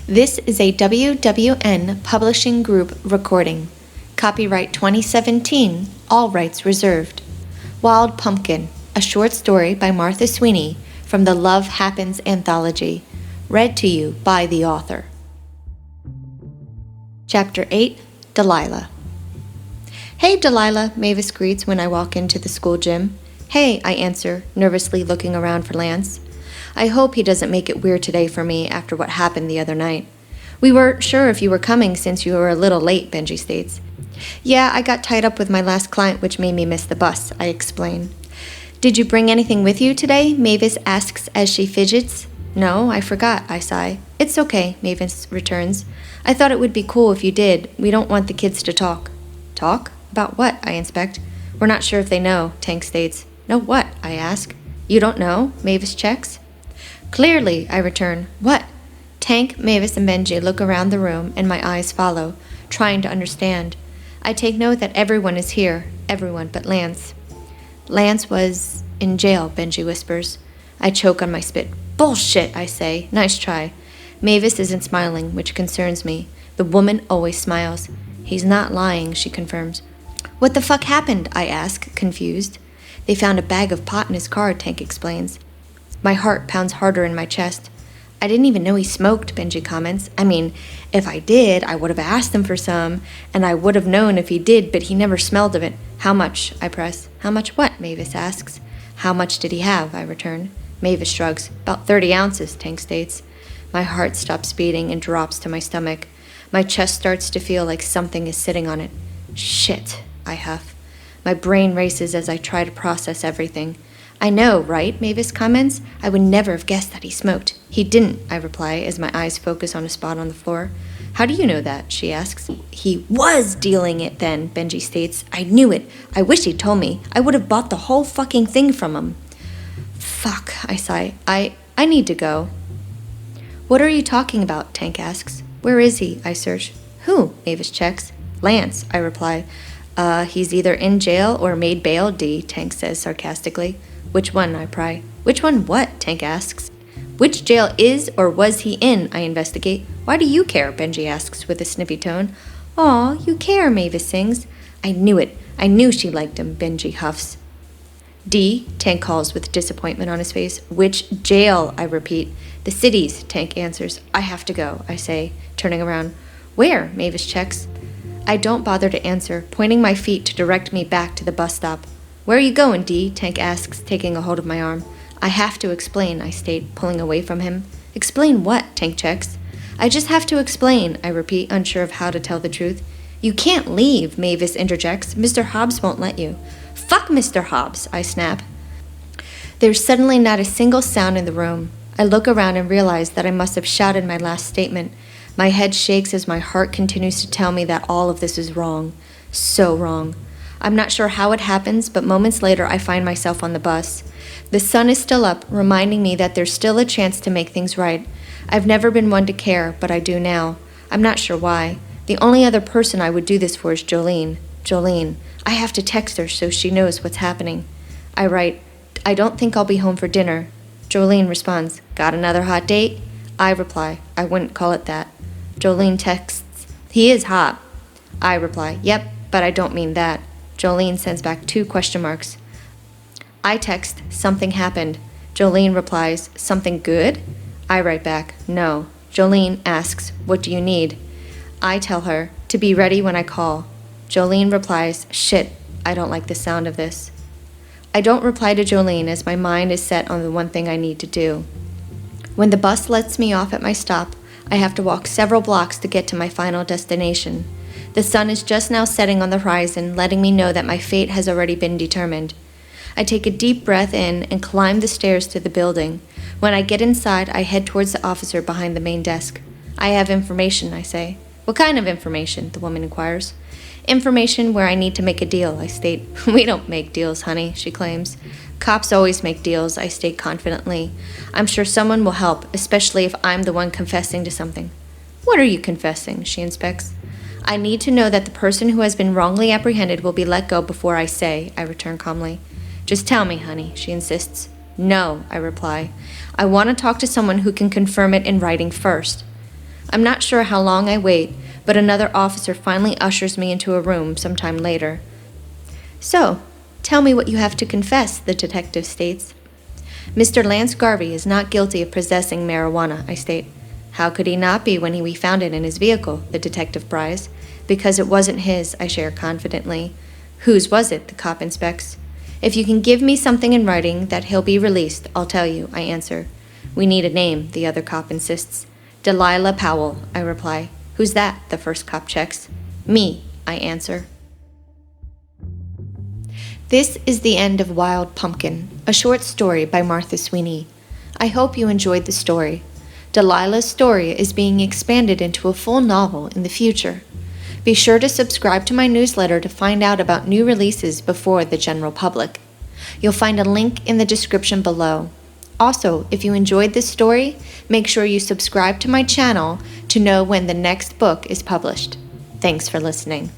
This is a WWN Publishing Group recording. Copyright 2017, all rights reserved. Wild Pumpkin, a short story by Martha Sweeney from the Love Happens anthology. Read to you by the author. Chapter 8, Delilah. "Hey, Delilah," Mavis greets when I walk into the school gym. "Hey," I answer, nervously looking around for Lance. I hope he doesn't make it weird today for me after what happened the other night. "We weren't sure if you were coming since you were a little late," Benji states. "Yeah, I got tied up with my last client, which made me miss the bus," I explain. "Did you bring anything with you today?" Mavis asks as she fidgets. "No, I forgot," I sigh. "It's okay," Mavis returns. "I thought it would be cool if you did. We don't want the kids to talk." "Talk? About what?" I inspect. "We're not sure if they know," Tank states. "Know what?" I ask. "You don't know?" Mavis checks. "Clearly," I return. "What?" Tank, Mavis, and Benji look around the room, and my eyes follow, trying to understand. I take note that everyone is here, everyone but Lance. "Lance was in jail," Benji whispers. I choke on my spit. "Bullshit," I say. "Nice try." Mavis isn't smiling, which concerns me. The woman always smiles. "He's not lying," she confirms. "What the fuck happened?" I ask, confused. "They found a bag of pot in his car," Tank explains. My heart pounds harder in my chest. "I didn't even know he smoked," Benji comments. "I mean, if I did, I would have asked him for some, and I would have known if he did, but he never smelled of it." "How much?" I press. "How much what?" Mavis asks. "How much did he have?" I return. Mavis shrugs. "About 30 ounces, Tank states. My heart stops beating and drops to my stomach. My chest starts to feel like something is sitting on it. "Shit," I huff. My brain races as I try to process everything. "I know, right?" Mavis comments. "I would never have guessed that he smoked." "He didn't," I reply as my eyes focus on a spot on the floor. "How do you know that?" she asks. "He was dealing it then," Benji states. "I knew it. I wish he'd told me. I would have bought the whole fucking thing from him." "Fuck," I sigh. I need to go." "What are you talking about?" Tank asks. "Where is he?" I search. "Who?" Mavis checks. "Lance," I reply. He's either in jail or made bail, D," Tank says sarcastically. "Which one?" I pry. "Which one what?" Tank asks. "Which jail is or was he in?" I investigate. "Why do you care?" Benji asks with a snippy tone. "Aw, you care," Mavis sings. "I knew it. I knew she liked him," Benji huffs. "D," Tank calls with disappointment on his face. "Which jail?" I repeat. "The city's," Tank answers. "I have to go," I say, turning around. "Where?" Mavis checks. I don't bother to answer, pointing my feet to direct me back to the bus stop. "Where are you going, D?" Tank asks, taking a hold of my arm. "I have to explain," I state, pulling away from him. "Explain what?" Tank checks. "I just have to explain," I repeat, unsure of how to tell the truth. "You can't leave," Mavis interjects. "Mr. Hobbs won't let you." "Fuck Mr. Hobbs," I snap. There's suddenly not a single sound in the room. I look around and realize that I must have shouted my last statement. My head shakes as my heart continues to tell me that all of this is wrong. So wrong. I'm not sure how it happens, but moments later I find myself on the bus. The sun is still up, reminding me that there's still a chance to make things right. I've never been one to care, but I do now. I'm not sure why. The only other person I would do this for is Jolene. Jolene. I have to text her so she knows what's happening. I write, "I don't think I'll be home for dinner." Jolene responds, "Got another hot date?" I reply, "I wouldn't call it that." Jolene texts, "He is hot." I reply, "Yep, but I don't mean that." Jolene sends back 2 question marks. I text, "Something happened." Jolene replies, "Something good?" I write back, "No." Jolene asks, "What do you need?" I tell her, "To be ready when I call." Jolene replies, "Shit, I don't like the sound of this." I don't reply to Jolene as my mind is set on the one thing I need to do. When the bus lets me off at my stop, I have to walk several blocks to get to my final destination. The sun is just now setting on the horizon, letting me know that my fate has already been determined. I take a deep breath in and climb the stairs to the building. When I get inside, I head towards the officer behind the main desk. "I have information," I say. "What kind of information?" the woman inquires. "Information where I need to make a deal," I state. "We don't make deals, honey," she claims. "Cops always make deals," I state confidently. "I'm sure someone will help, especially if I'm the one confessing to something." "What are you confessing?" she inspects. "I need to know that the person who has been wrongly apprehended will be let go before I say," I return calmly. "Just tell me, honey," she insists. "No," I reply. "I want to talk to someone who can confirm it in writing first." I'm not sure how long I wait, but another officer finally ushers me into a room sometime later. So, tell me what you have to confess, the detective states. Mr. Lance Garvey is not guilty of possessing marijuana, I state. How could he not be when we found it in his vehicle, the detective cries. Because it wasn't his, I share confidently. Whose was it, the cop inspects. If you can give me something in writing that he'll be released, I'll tell you, I answer. We need a name, the other cop insists. Delilah Powell, I reply. Who's that? The first cop checks. Me, I answer. This is the end of Wild Pumpkin, a short story by Martha Sweeney. I hope you enjoyed the story. Delilah's story is being expanded into a full novel in the future. Be sure to subscribe to my newsletter to find out about new releases before the general public. You'll find a link in the description below. Also, if you enjoyed this story, make sure you subscribe to my channel to know when the next book is published. Thanks for listening.